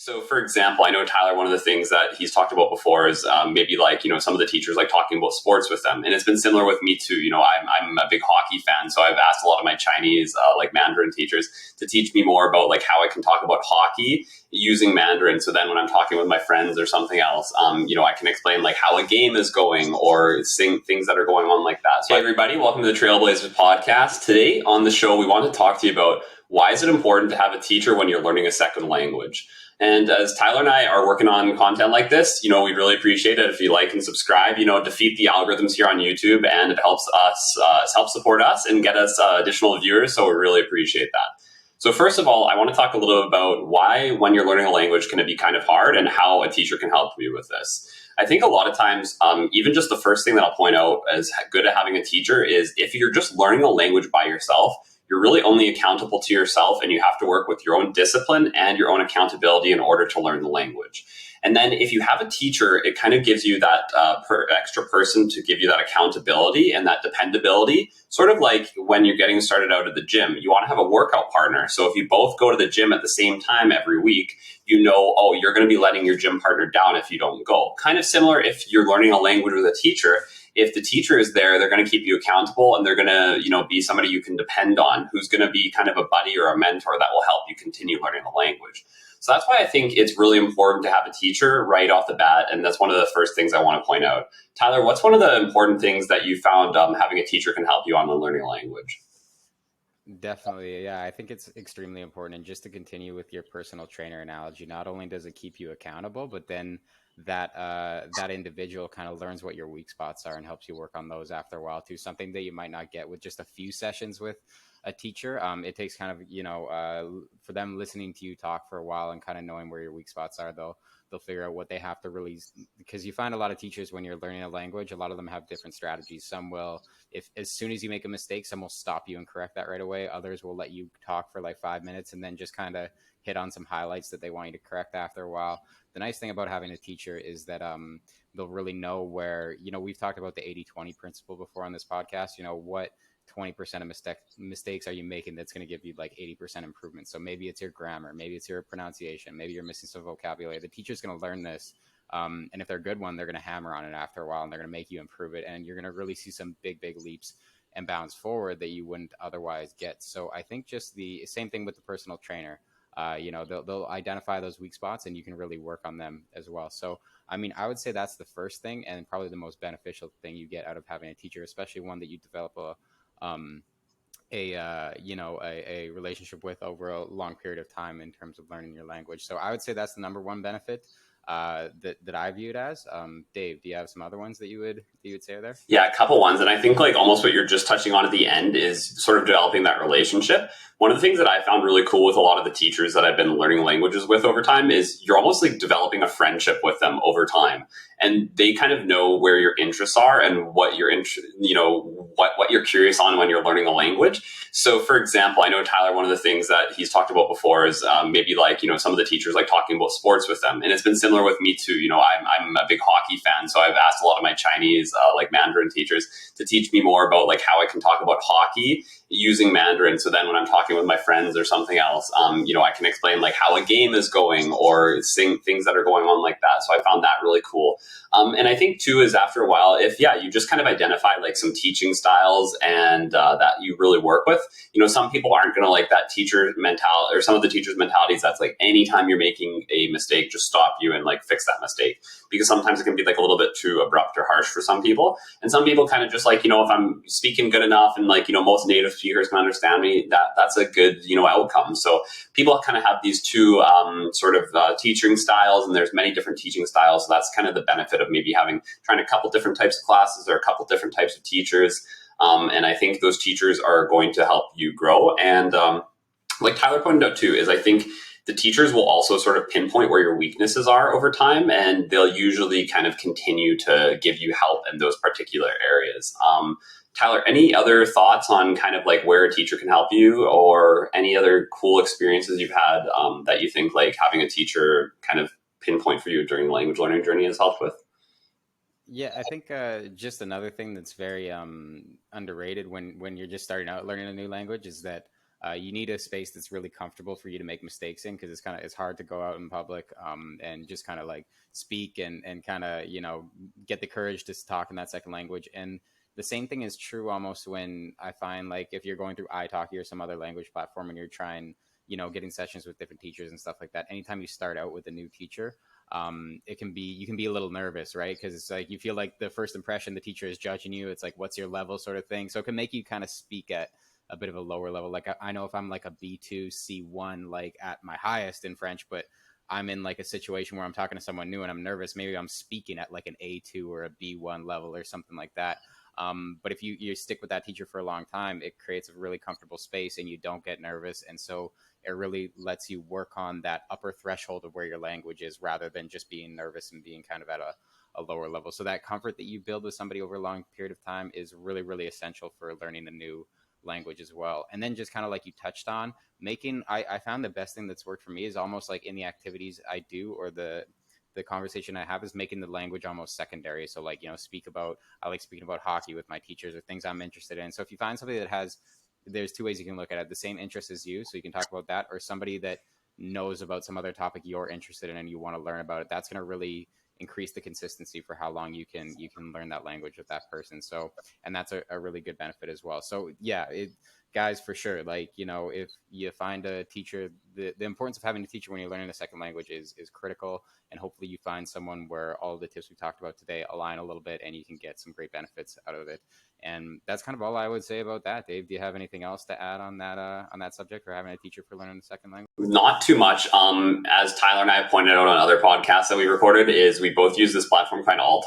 So, for example, I know Tyler, one of the things that he's talked about before is maybe like, some of the teachers like talking about sports with them. And it's been similar with me too. I'm a big hockey fan. So I've asked a lot of my Chinese, like Mandarin teachers to teach me more about like how I can talk about hockey using Mandarin. So then when I'm talking with my friends or something else, I can explain like how a game is going or sing things that are going on like that. So, hey, everybody, welcome to the Trailblazers podcast. Today on the show, we want to talk to you about why is it important to have a teacher when you're learning a second language? And as Tyler and I are working on content like this, we'd really appreciate it if you like and subscribe, defeat the algorithms here on YouTube, and it helps us, help support us and get us additional viewers. So we really appreciate that. So first of all, I want to talk a little bit about why when you're learning a language can it be kind of hard and how a teacher can help you with this. I think a lot of times, even just the first thing that I'll point out as good at having a teacher is if you're just learning a language by yourself, you're really only accountable to yourself and you have to work with your own discipline and your own accountability in order to learn the language. And then if you have a teacher, it kind of gives you that extra person to give you that accountability and that dependability, sort of like when you're getting started out at the gym. You want to have a workout partner. So if you both go to the gym at the same time every week, oh, you're going to be letting your gym partner down if you don't go. Kind of similar if you're learning a language with a teacher. If the teacher is there, they're going to keep you accountable and they're going to, be somebody you can depend on, who's going to be kind of a buddy or a mentor that will help you continue learning the language. So that's why I think it's really important to have a teacher right off the bat. And that's one of the first things I want to point out. Tyler, what's one of the important things that you found having a teacher can help you on when learning a language? Definitely. Yeah, I think it's extremely important. And just to continue with your personal trainer analogy, not only does it keep you accountable, but then that individual kind of learns what your weak spots are and helps you work on those after a while too. Something that you might not get with just a few sessions with a teacher. It takes kind of, for them listening to you talk for a while and kind of knowing where your weak spots are, they'll figure out what they have to really, because you find a lot of teachers when you're learning a language, a lot of them have different strategies. Some will, if as soon as you make a mistake, some will stop you and correct that right away. Others will let you talk for like 5 minutes and then just kind of hit on some highlights that they want you to correct after a while. The nice thing about having a teacher is that they'll really know where, we've talked about the 80-20 principle before on this podcast, what 20% of mistakes are you making that's going to give you like 80% improvement. So maybe it's your grammar, maybe it's your pronunciation, maybe you're missing some vocabulary. The teacher's going to learn this. And if they're a good one, they're going to hammer on it after a while and they're going to make you improve it. And you're going to really see some big leaps and bounds forward that you wouldn't otherwise get. So I think just the same thing with the personal trainer. They'll identify those weak spots and you can really work on them as well. So, I mean, I would say that's the first thing and probably the most beneficial thing you get out of having a teacher, especially one that you develop a relationship with over a long period of time in terms of learning your language. So I would say that's the number one benefit that I view it as. Dave, do you have some other ones that you would say are there? Yeah, a couple ones. And I think like almost what you're just touching on at the end is sort of developing that relationship. One of the things that I found really cool with a lot of the teachers that I've been learning languages with over time is you're almost like developing a friendship with them over time. And they kind of know where your interests are and what you're what you're curious on when you're learning a language. So for example, I know Tyler, one of the things that he's talked about before is maybe like, some of the teachers like talking about sports with them. And it's been similar with me too. I'm a big hockey fan. So I've asked a lot of my Chinese, like Mandarin teachers to teach me more about like how I can talk about hockey using Mandarin. So then when I'm talking with my friends or something else, I can explain like how a game is going or sing things that are going on like that. So I found that really cool. And I think too is after a while, if you just kind of identify like some teaching styles and that you really work with, some people aren't going to like that teacher mentality or some of the teachers' mentalities. That's like anytime you're making a mistake, just stop you and like fix that mistake, because sometimes it can be like a little bit too abrupt or harsh for some people. And some people kind of just like, if I'm speaking good enough and like, most native speakers can understand me, that's a good, outcome. So people kind of have these two sort of teaching styles, and there's many different teaching styles. So that's kind of the benefit of maybe trying a couple different types of classes or a couple different types of teachers. And I think those teachers are going to help you grow. And like Tyler pointed out too, is I think the teachers will also sort of pinpoint where your weaknesses are over time, and they'll usually kind of continue to give you help in those particular areas. Tyler, any other thoughts on kind of like where a teacher can help you, or any other cool experiences you've had that you think like having a teacher kind of pinpoint for you during the language learning journey has helped with? Yeah, I think just another thing that's very underrated when you're just starting out learning a new language is that You need a space that's really comfortable for you to make mistakes in, because it's hard to go out in public and just kind of like speak and kind of, you know, get the courage to talk in that second language. And the same thing is true almost when I find, like, if you're going through iTalki or some other language platform and you're trying, you know, getting sessions with different teachers and stuff like that. Anytime you start out with a new teacher, you can be a little nervous, right? Because it's like you feel like the first impression the teacher is judging you. It's like, what's your level, sort of thing. So it can make you kind of speak at a bit of a lower level. Like I know if I'm like a B2 C1, like at my highest in French, but I'm in like a situation where I'm talking to someone new and I'm nervous, maybe I'm speaking at like an A2 or a B1 level or something like that. But if you stick with that teacher for a long time, it creates a really comfortable space and you don't get nervous. And so it really lets you work on that upper threshold of where your language is, rather than just being nervous and being kind of at a lower level. So that comfort that you build with somebody over a long period of time is really, really essential for learning a new language as well. And then just kind of like you touched on, I found the best thing that's worked for me is almost like in the activities I do, or the conversation I have, is making the language almost secondary. So like, you know, I like speaking about hockey with my teachers or things I'm interested in. So if you find somebody that there's two ways you can look at it: the same interest as you, so you can talk about that, or somebody that knows about some other topic you're interested in and you want to learn about it. That's going to really increase the consistency for how long you can learn that language with that person. So, and that's a really good benefit as well. So yeah, guys, for sure, like, you know, if you find a teacher, the importance of having a teacher when you're learning a second language is critical. And hopefully you find someone where all the tips we talked about today align a little bit and you can get some great benefits out of it. And that's kind of all I would say about that. Dave, do you have anything else to add on that subject, for having a teacher for learning a second language? Not too much. As Tyler and I have pointed out on other podcasts that we recorded, is we both use this platform kind of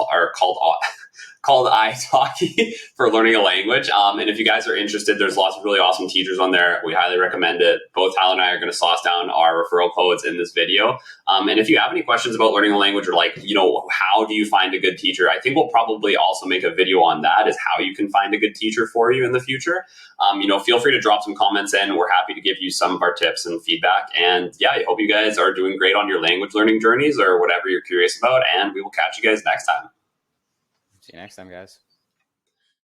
called iTalki for learning a language. And if you guys are interested, there's lots of really awesome teachers on there. We highly recommend it. Both Tyler and I are going to sauce down our referral codes in this video. And if you have any questions about learning a language, or like, you know, how do you find a good teacher? I think we'll probably also make a video on that, is how you can find a good teacher for you in the future. You know, feel free to drop some comments in. We're happy to give you some of our tips and feedback. And yeah, I hope you guys are doing great on your language learning journeys or whatever you're curious about. And we will catch you guys next time. See you next time, guys.